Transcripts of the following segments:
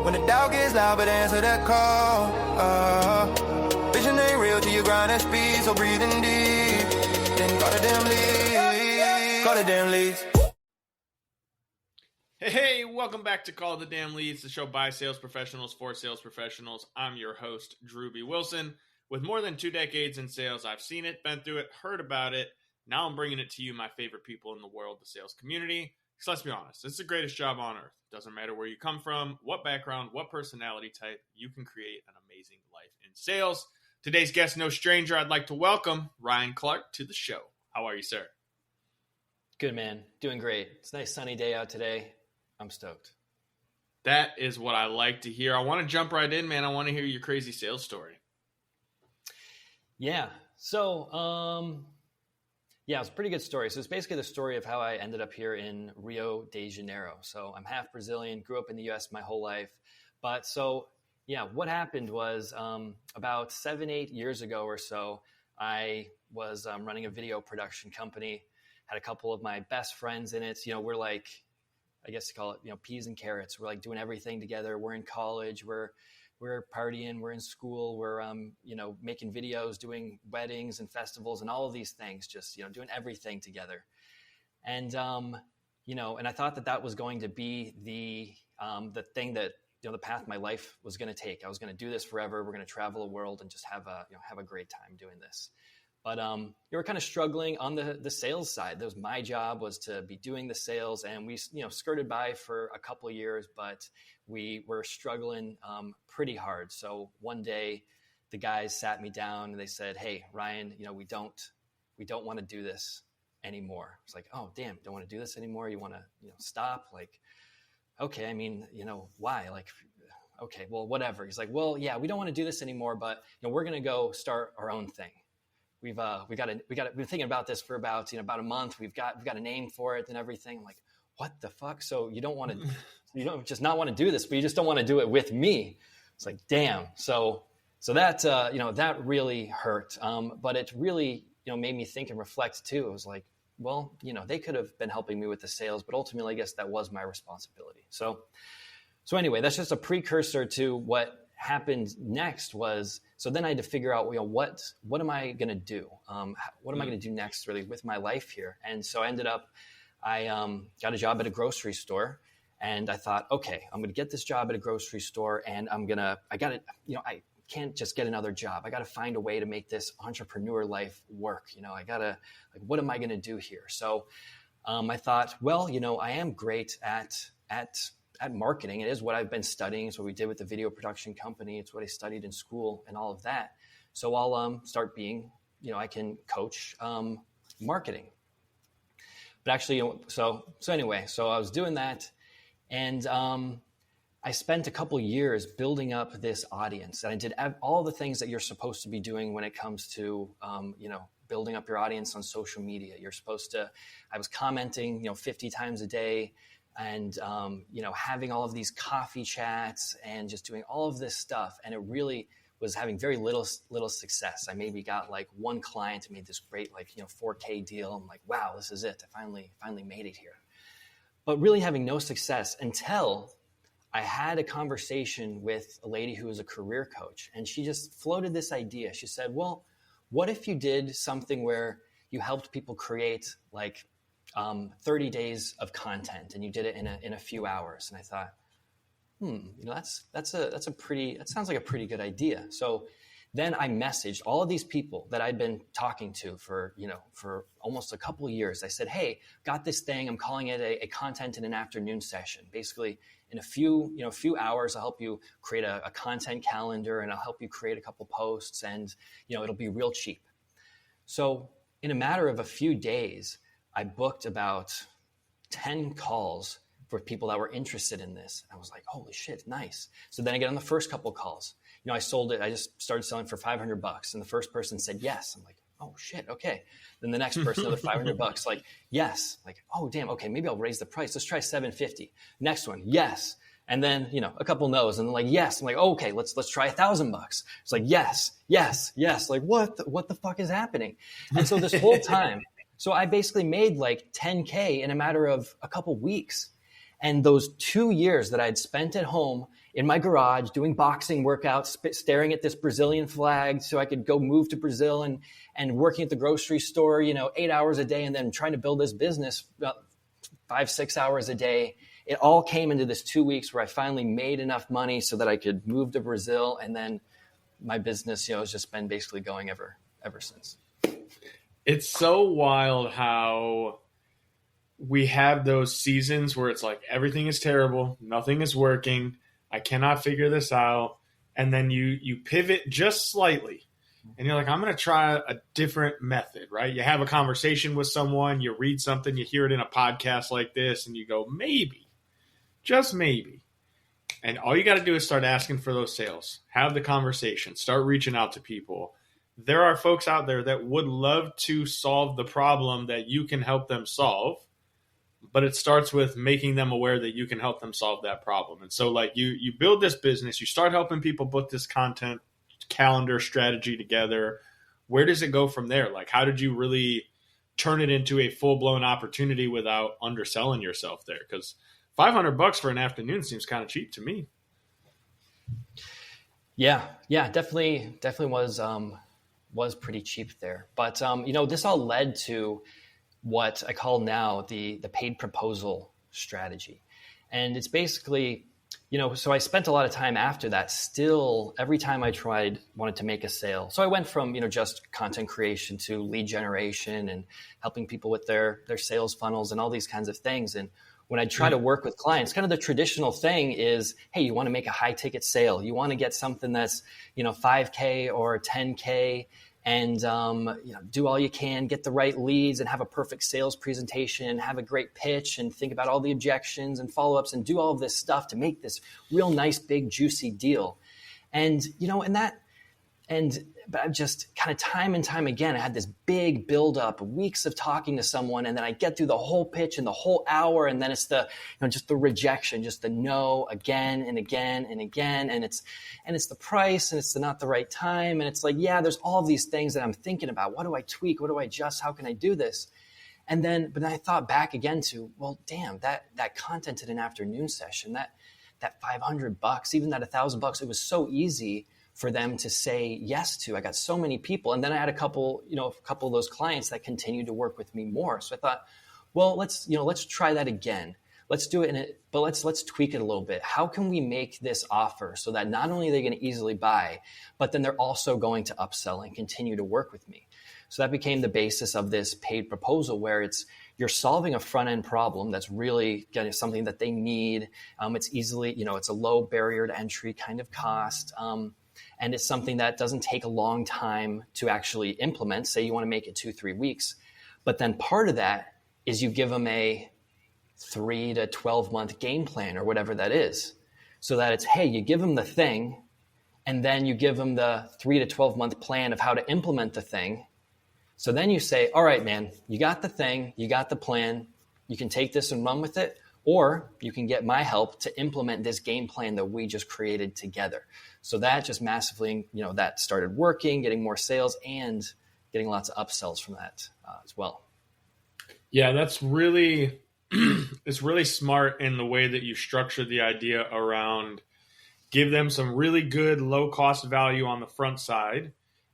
When the doubt gets loud, but answer that call. Vision ain't real till you grind at speed, so breathing deep. Then call the damn leads. Call the damn leads. Hey, welcome back to Call the Damn Leads, the show by sales professionals for sales professionals. I'm your host, Drewbie Wilson. With more than 2 decades in sales, I've seen it, been through it, heard about it. Now I'm bringing it to you, my favorite people in the world, the sales community. Because let's be honest, it's the greatest job on earth. Doesn't matter where you come from, what background, what personality type, you can create an amazing life in sales. Today's guest, no stranger, I'd like to welcome Ryan Clark to the show. How are you, sir? Good, man. Doing great. It's a nice sunny day out today. I'm stoked. That is what I like to hear. I want to jump right in, man. I want to hear your crazy sales story. Yeah. So, it's a pretty good story. So it's basically the story of how I ended up here in Rio de Janeiro. So I'm half Brazilian, grew up in the U.S. my whole life. But what happened was about 7-8 years ago or so, I was running a video production company, had a couple of my best friends in it. We're like, I guess you call it, peas and carrots. We're like doing everything together. We're in college. We're partying. We're in school. We're, making videos, doing weddings and festivals and all of these things, just, doing everything together. And, and I thought that was going to be the thing that, the path my life was going to take. I was going to do this forever. We're going to travel the world and just have a great time doing this. But you were kind of struggling on the sales side. That was my job, was to be doing the sales, and we skirted by for a couple of years, but we were struggling pretty hard. So one day, the guys sat me down and they said, "Hey, Ryan, we don't want to do this anymore." It's like, "Oh, damn, don't want to do this anymore? You want to stop?" Like, okay, I mean, why? Like, okay, well, whatever. He's like, "Well, yeah, we don't want to do this anymore, but we're going to go start our own thing. We've been thinking about this for about a month. We've got a name for it and everything." I'm like, "What the fuck?" So you don't just not want to do this, but you just don't want to do it with me. It's like, damn. So that that really hurt. But it really made me think and reflect too. It was like, well, they could have been helping me with the sales, but ultimately, I guess that was my responsibility. So anyway, that's just a precursor to what happened next. So then I had to figure out, what am I going to do? What am I going to do next really with my life here? And so I ended up, I got a job at a grocery store, and I thought, okay, I'm going to get this job at a grocery store, and I can't just get another job. I got to find a way to make this entrepreneur life work. What am I going to do here? So I thought, well, I am great at marketing. It is what I've been studying. It's what we did with the video production company. It's what I studied in school and all of that. So I'll start being, I can coach marketing. But actually, so anyway, so I was doing that, and I spent a couple years building up this audience. And I did all the things that you're supposed to be doing when it comes to, building up your audience on social media. I was commenting, 50 times a day, and having all of these coffee chats and just doing all of this stuff. And it really was having very little success. I maybe got like one client who made this great 4K deal. I'm like, wow, this is it. I finally made it here. But really having no success until I had a conversation with a lady who was a career coach, and she just floated this idea. She said, well, what if you did something where you helped people create 30 days of content, and you did it in a few hours? And I thought, that sounds like a pretty good idea. So then I messaged all of these people that I'd been talking to for almost a couple of years. I said, hey, got this thing. I'm calling it a content in an afternoon session. Basically, in a few hours, I'll help you create a content calendar, and I'll help you create a couple posts, and it'll be real cheap. So in a matter of a few days, I booked about 10 calls for people that were interested in this. I was like, holy shit, nice. So then I get on the first couple calls. I sold it. I just started selling for $500, and the first person said yes. I'm like, oh shit, okay. Then the next person, another $500, like, yes. Like, oh damn, okay, maybe I'll raise the price. Let's try $750. Next one, yes. And then, a couple no's, and then like, yes. I'm like, oh, okay, let's try $1,000. It's like, yes. Like, what the fuck is happening? And so this whole time, so I basically made like 10K in a matter of a couple weeks. And those 2 years that I'd spent at home in my garage doing boxing workouts, staring at this Brazilian flag so I could go move to Brazil, and working at the grocery store, 8 hours a day, and then trying to build this business 5-6 hours a day. It all came into this 2 weeks where I finally made enough money so that I could move to Brazil. And then my business, has just been basically going ever since. It's so wild how we have those seasons where it's like everything is terrible, nothing is working, I cannot figure this out. And then you pivot just slightly and you're like, I'm going to try a different method, right? You have a conversation with someone, you read something, you hear it in a podcast like this, and you go, maybe, just maybe. And all you got to do is start asking for those sales, have the conversation, start reaching out to people. There are folks out there that would love to solve the problem that you can help them solve, but it starts with making them aware that you can help them solve that problem. And so like you build this business, you start helping people put this content calendar strategy together. Where does it go from there? Like, how did you really turn it into a full-blown opportunity without underselling yourself there? Because $500 for an afternoon seems kind of cheap to me. Yeah, definitely was pretty cheap there. But this all led to what I call now the paid proposal strategy. And it's basically, so I spent a lot of time after that still every time I wanted to make a sale. So I went from, just content creation to lead generation and helping people with their sales funnels and all these kinds of things. And when I try to work with clients, kind of the traditional thing is, hey, you want to make a high ticket sale. You want to get something that's, $5K or $10K, and do all you can, get the right leads and have a perfect sales presentation, have a great pitch and think about all the objections and follow-ups and do all of this stuff to make this real nice, big, juicy deal. But I've just kind of time and time again, I had this big buildup, weeks of talking to someone, and then I get through the whole pitch in the whole hour, and then it's just the rejection, just the no again and again and again, and it's the price, and it's not the right time, and it's like, yeah, there's all of these things that I'm thinking about. What do I tweak? What do I adjust? How can I do this? But then I thought back again to, well, damn, that content in an afternoon session, that $500, even that $1,000, it was so easy for them to say yes to. I got so many people. And then I had a couple of those clients that continued to work with me more. So I thought, well, let's try that again. Let's do it but let's tweak it a little bit. How can we make this offer so that not only are they going to easily buy, but then they're also going to upsell and continue to work with me? So that became the basis of this paid proposal, where you're solving a front-end problem that's really something that they need. It's easily, it's a low barrier to entry kind of cost. And it's something that doesn't take a long time to actually implement. Say you want to make it 2-3 weeks. But then part of that is you give them a 3 to 12 month game plan or whatever that is. So that it's, hey, you give them the thing, and then you give them the 3 to 12 month plan of how to implement the thing. So then you say, all right, man, you got the thing, you got the plan, you can take this and run with it, or you can get my help to implement this game plan that we just created together. So that just massively, that started working, getting more sales and getting lots of upsells from that as well. Yeah, that's really, it's really smart in the way that you structure the idea around give them some really good low cost value on the front side,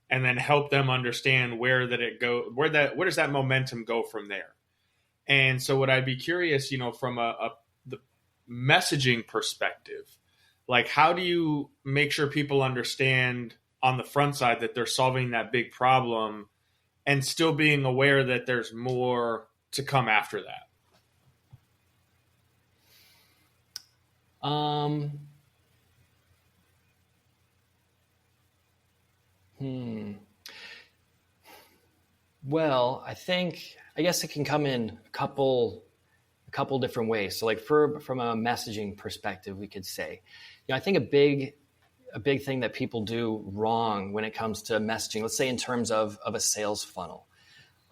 and then help them understand where does that momentum go from there. And so what I'd be curious, from the messaging perspective, like how do you make sure people understand on the front side that they're solving that big problem and still being aware that there's more to come after that? Well, I guess it can come in a couple different ways. So like from a messaging perspective, we could say, I think a big thing that people do wrong when it comes to messaging, let's say in terms of a sales funnel.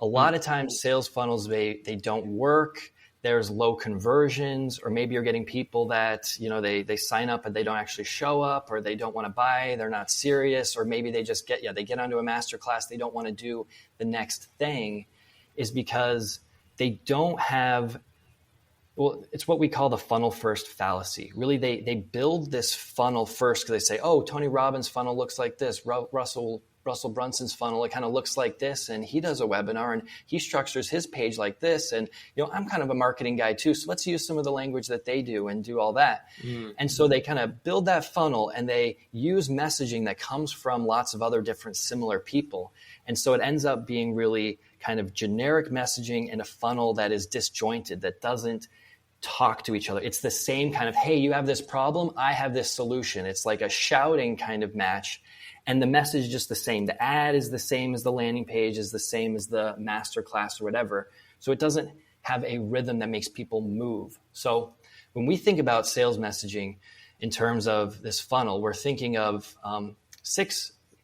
A lot of times sales funnels, they don't work. There's low conversions, or maybe you're getting people that, they sign up and they don't actually show up, or they don't want to buy, they're not serious, or maybe they just they get onto a masterclass, they don't want to do the next thing, is because they don't have Well, it's what we call the funnel first fallacy. Really, they build this funnel first because they say, oh, Tony Robbins' funnel looks like this. Russell Brunson's funnel, it kind of looks like this. And he does a webinar and he structures his page like this. And, I'm kind of a marketing guy too. So let's use some of the language that they do and do all that. And so they kind of build that funnel and they use messaging that comes from lots of other different similar people. And so it ends up being really kind of generic messaging in a funnel that is disjointed, that doesn't talk to each other. It's the same kind of, hey, you have this problem, I have this solution. It's like a shouting kind of match. And the message is just the same. The ad is the same as the landing page, is the same as the master class or whatever. So it doesn't have a rhythm that makes people move. So when we think about sales messaging in terms of this funnel, we're thinking of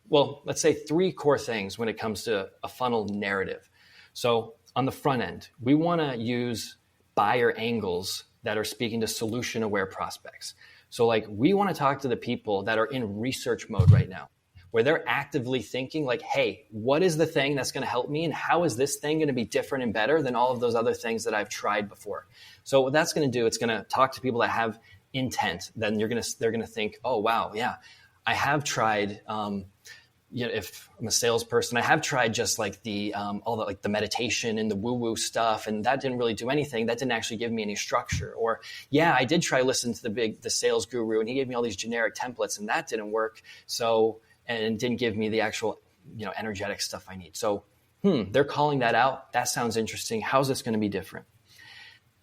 let's say 3 core things when it comes to a funnel narrative. So on the front end, we want to use buyer angles that are speaking to solution aware prospects. So like we want to talk to the people that are in research mode right now, where they're actively thinking like, hey, what is the thing that's going to help me? And how is this thing going to be different and better than all of those other things that I've tried before? So what that's going to do, it's going to talk to people that have intent. Then they're going to think, oh, wow, yeah, I have tried, if I'm a salesperson, I have tried just like all the like the meditation and the woo-woo stuff, and that didn't really do anything. That didn't actually give me any structure. Or, yeah, I did try listening to the sales guru, and he gave me all these generic templates, and that didn't work. And didn't give me the actual, energetic stuff I need. So, they're calling that out. That sounds interesting. How's this going to be different?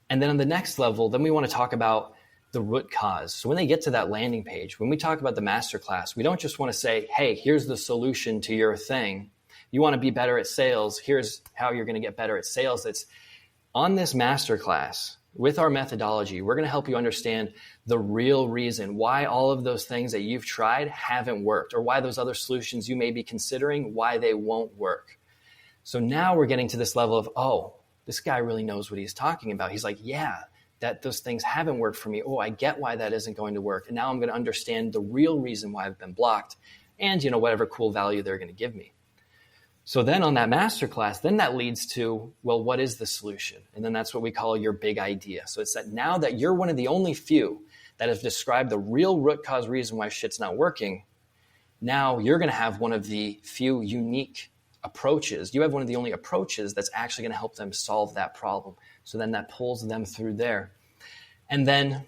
And then on the next level, then we want to talk about the root cause. So when they get to that landing page, when we talk about the masterclass, we don't just want to say, hey, here's the solution to your thing. You want to be better at sales. Here's how you're going to get better at sales. It's on this masterclass with our methodology. We're going to help you understand the real reason why all of those things that you've tried haven't worked, or why those other solutions you may be considering, why they won't work. So now we're getting to this level of, oh, this guy really knows what he's talking about. He's like, yeah, that those things haven't worked for me. Oh, I get why that isn't going to work. And now I'm going to understand the real reason why I've been blocked and, whatever cool value they're going to give me. So then on that masterclass, then that leads to, well, what is the solution? And then that's what we call your big idea. So it's that now that you're one of the only few that have described the real root cause reason why shit's not working, now you're going to have one of the few unique approaches. You have one of the only approaches that's actually going to help them solve that problem. So then that pulls them through there. And then,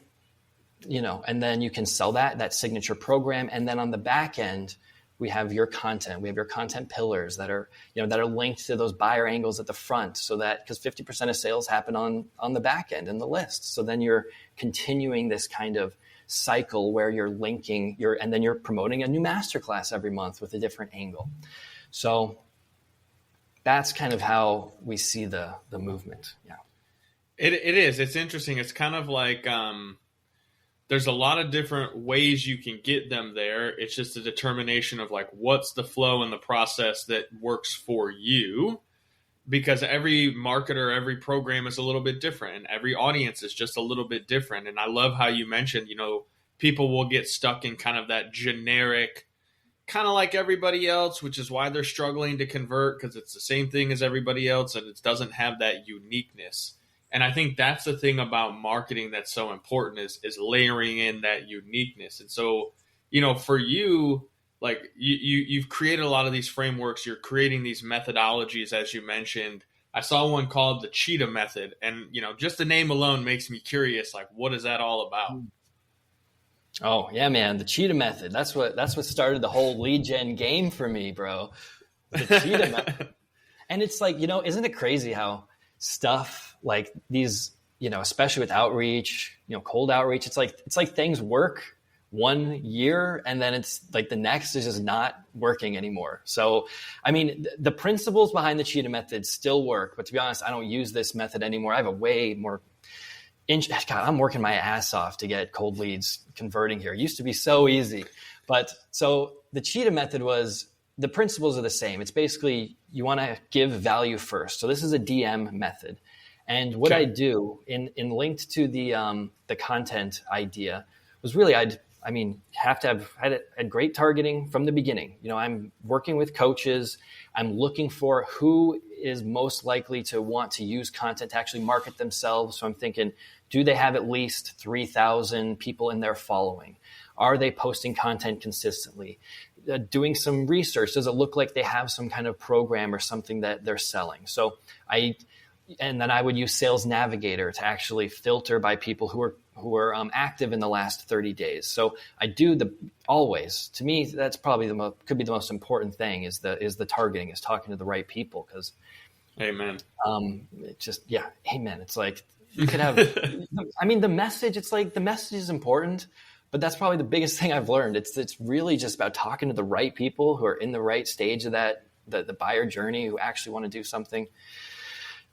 and then you can sell that signature program. And then on the back end, we have your content. We have your content pillars that are, that are linked to those buyer angles at the front, so that, because 50% of sales happen on the back end in the list. So then you're continuing this kind of cycle where you're linking and then you're promoting a new masterclass every month with a different angle. So that's kind of how we see the movement. Yeah. It is. It's interesting. It's kind of like there's a lot of different ways you can get them there. It's just a determination of like what's the flow and the process that works for you, because every marketer, every program is a little bit different, and every audience is just a little bit different. And I love how you mentioned, people will get stuck in kind of that generic, kind of like everybody else, which is why they're struggling to convert, because it's the same thing as everybody else and it doesn't have that uniqueness. And I think that's the thing about marketing that's so important is layering in that uniqueness. And so, for you, like you've created a lot of these frameworks, you're creating these methodologies, as you mentioned. I saw one called the Cheetah Method, and just the name alone makes me curious. Like, what is that all about? Oh yeah, man, the Cheetah Method. That's what started the whole lead gen game for me, bro. The Cheetah Method. And it's like, isn't it crazy how stuff like these, especially with outreach, cold outreach, it's like things work 1 year and then it's like the next is just not working anymore. So, I mean, the principles behind the Cheetah Method still work, but to be honest, I don't use this method anymore. I have a way more God, I'm working my ass off to get cold leads converting here. It used to be so easy. But so the Cheetah Method the principles are the same. It's basically you want to give value first. So this is a DM method. And what I do in linked to the content idea was really have to have had great targeting from the beginning. I'm working with coaches. I'm looking for who is most likely to want to use content to actually market themselves. So I'm thinking Do they have at least 3,000 people in their following? Are they posting content consistently? Doing some research. Does it look like they have some kind of program or something that they're selling? And then I would use Sales Navigator to actually filter by people who are active in the last 30 days. So I do always. To me, that's probably could be the most important thing is the targeting, is talking to the right people. Because, amen. Amen. It's like you could have. I mean, the message. It's like the message is important, but that's probably the biggest thing I've learned. It's really just about talking to the right people who are in the right stage of the buyer journey, who actually want to do something.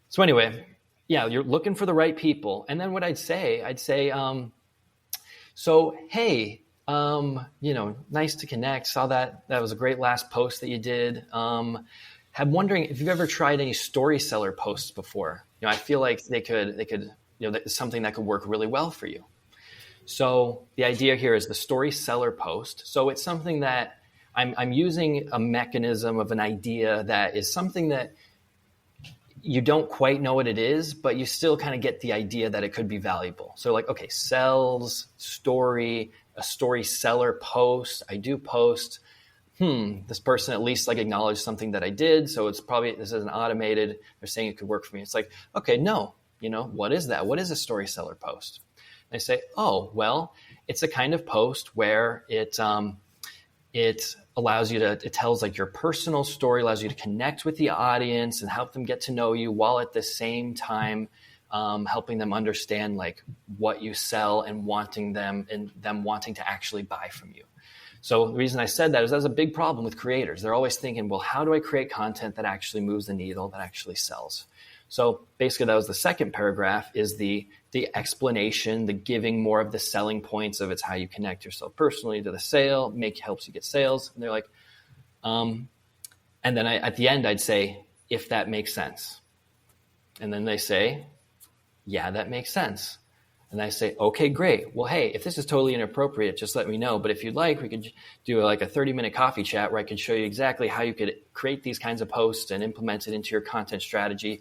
So anyway, yeah, you're looking for the right people. And then what I'd say, so, hey, nice to connect. Saw that was a great last post that you did. I'm wondering if you've ever tried any story seller posts before. I feel like they could, that's something that could work really well for you. So the idea here is the story seller post. So it's something that I'm using a mechanism of an idea that is something that you don't quite know what it is, but you still kind of get the idea that it could be valuable. So like, okay, sells, story, a story seller post. I do post, this person at least like acknowledged something that I did. So it's probably, this is an automated, they're saying it could work for me. It's like, okay, no, what is that? What is a story seller post? And I say, oh, well, it's a kind of post where it allows you to, it tells like your personal story, allows you to connect with the audience and help them get to know you, while at the same time helping them understand like what you sell and them wanting to actually buy from you. So the reason I said that is that's a big problem with creators. They're always thinking, well, how do I create content that actually moves the needle, that actually sells? So basically that was the second paragraph, is the explanation, the giving more of the selling points of it's how you connect yourself personally to the sale, helps you get sales. And they're like, and then at the end I'd say, if that makes sense. And then they say, yeah, that makes sense. And I say, okay, great. Well, hey, if this is totally inappropriate, just let me know. But if you'd like, we could do like a 30-minute coffee chat where I could show you exactly how you could create these kinds of posts and implement it into your content strategy.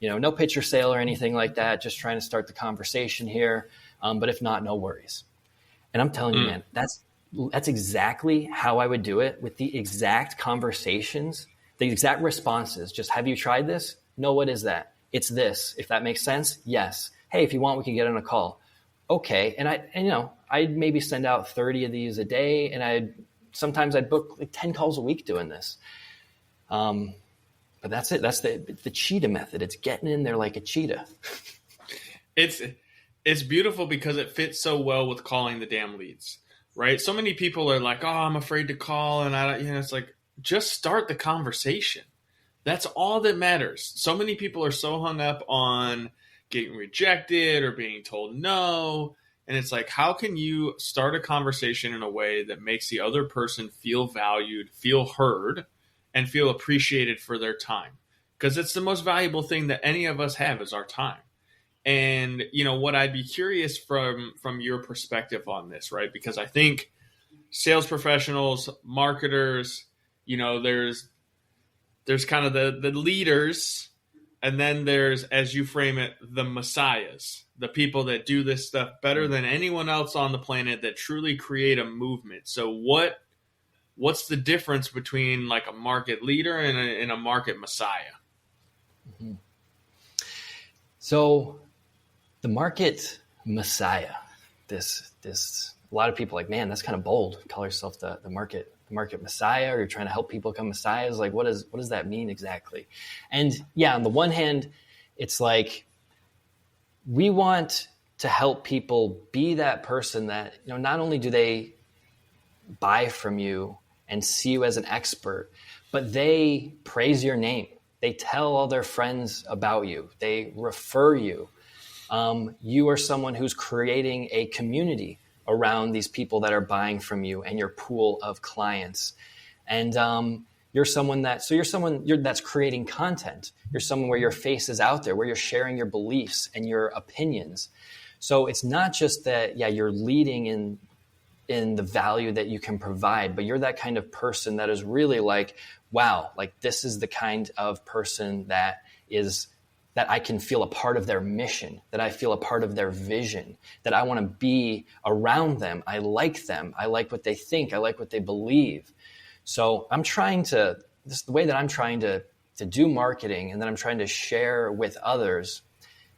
No picture sale or anything like that, just trying to start the conversation here. But if not, no worries. And I'm telling you, man, that's exactly how I would do it, with the exact conversations, the exact responses. Just, have you tried this? No, what is that? It's this. If that makes sense, yes. Hey, if you want, we can get on a call. Okay. And I'd maybe send out 30 of these a day, and sometimes I'd book like 10 calls a week doing this. But that's it. That's the cheetah method. It's getting in there like a cheetah. It's beautiful because it fits so well with calling the damn leads, right? So many people are like, oh, I'm afraid to call. And it's like, just start the conversation. That's all that matters. So many people are so hung up on getting rejected or being told no. And it's like, how can you start a conversation in a way that makes the other person feel valued, feel heard, and feel appreciated for their time? Because it's the most valuable thing that any of us have, is our time. And, what I'd be curious from your perspective on this, right? Because I think sales professionals, marketers, there's kind of the leaders, and then there's, as you frame it, the messiahs, the people that do this stuff better than anyone else on the planet, that truly create a movement. So what's the difference between like a market leader and a market messiah? Mm-hmm. So the market messiah, this a lot of people are like, man, that's kind of bold. Call yourself the market messiah, or you're trying to help people become messiahs. Like, what does that mean exactly? And yeah, on the one hand, it's like, we want to help people be that person that, not only do they buy from you and see you as an expert, but they praise your name. They tell all their friends about you. They refer you. You are someone who's creating a community around these people that are buying from you and your pool of clients. And you're someone that's creating content. You're someone where your face is out there, where you're sharing your beliefs and your opinions. So it's not just that, you're leading in the value that you can provide, but you're that kind of person that is really like, wow, like this is the kind of person that that I can feel a part of their mission, that I feel a part of their vision, that I want to be around them. I like them. I like what they think. I like what they believe. So this is the way that I'm trying to do marketing and that I'm trying to share with others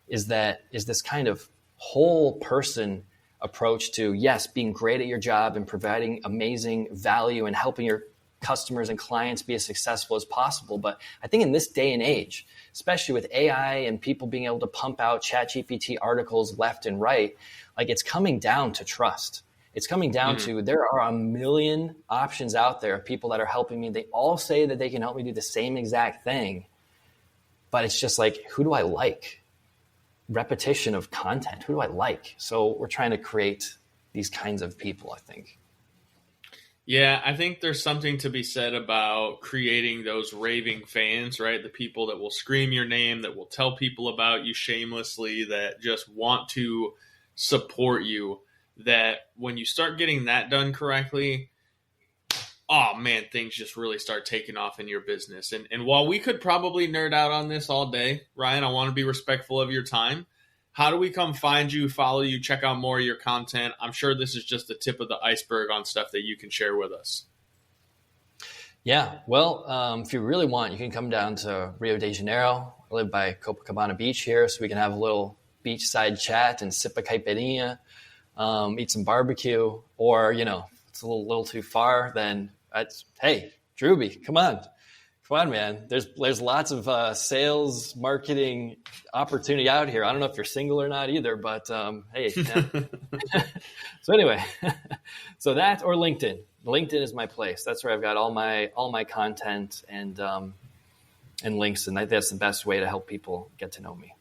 is this kind of whole person approach to, yes, being great at your job and providing amazing value and helping your customers and clients be as successful as possible. But I think in this day and age, especially with AI and people being able to pump out ChatGPT articles left and right, like it's coming down to trust. It's coming down to there are a million options out there of people that are helping me. They all say that they can help me do the same exact thing. But it's just like, who do I like? Repetition of content. Who do I like? So we're trying to create these kinds of people, I think. Yeah, I think there's something to be said about creating those raving fans, right? The people that will scream your name, that will tell people about you shamelessly, that just want to support you, that when you start getting that done correctly, oh man, things just really start taking off in your business. And while we could probably nerd out on this all day, Ryan, I want to be respectful of your time. How do we come find you, follow you, check out more of your content? I'm sure this is just the tip of the iceberg on stuff that you can share with us. Yeah, well, if you really want, you can come down to Rio de Janeiro. I live by Copacabana Beach here, so we can have a little beachside chat and sip a caipirinha, eat some barbecue. Or, it's a little too far, then hey, Drewbie, come on, man. There's lots of sales, marketing opportunity out here. I don't know if you're single or not either, but hey. Yeah. So anyway, so that or LinkedIn. LinkedIn is my place. That's where I've got all my content and links, and I think that's the best way to help people get to know me.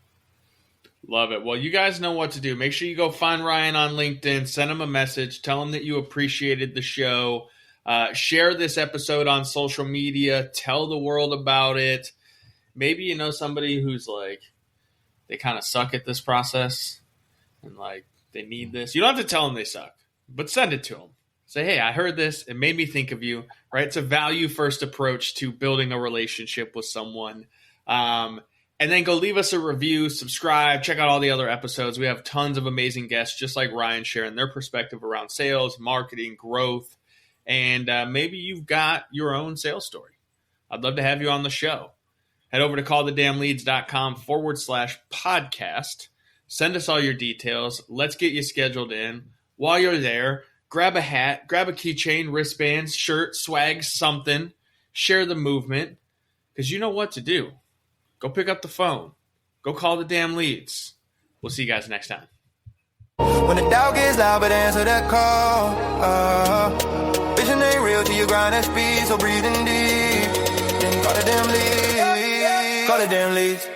Love it. Well, you guys know what to do. Make sure you go find Ryan on LinkedIn, send him a message, tell him that you appreciated the show. Share this episode on social media. Tell the world about it. Maybe you know somebody who's like, they kind of suck at this process and like they need this. You don't have to tell them they suck, but send it to them. Say, hey, I heard this. It made me think of you, right? It's a value first approach to building a relationship with someone. And then go leave us a review, subscribe, check out all the other episodes. We have tons of amazing guests, just like Ryan, sharing their perspective around sales, marketing, growth. And maybe you've got your own sales story. I'd love to have you on the show. Head over to callthedamnleads.com/podcast. Send us all your details. Let's get you scheduled in. While you're there, grab a hat, grab a keychain, wristbands, shirt, swag, something. Share the movement because you know what to do. Go pick up the phone. Go call the damn leads. We'll see you guys next time. When the doubt gets loud, but answer that call. Vision ain't real till you grind at speed, so breathing deep. Then call the damn leads. Call the damn leads.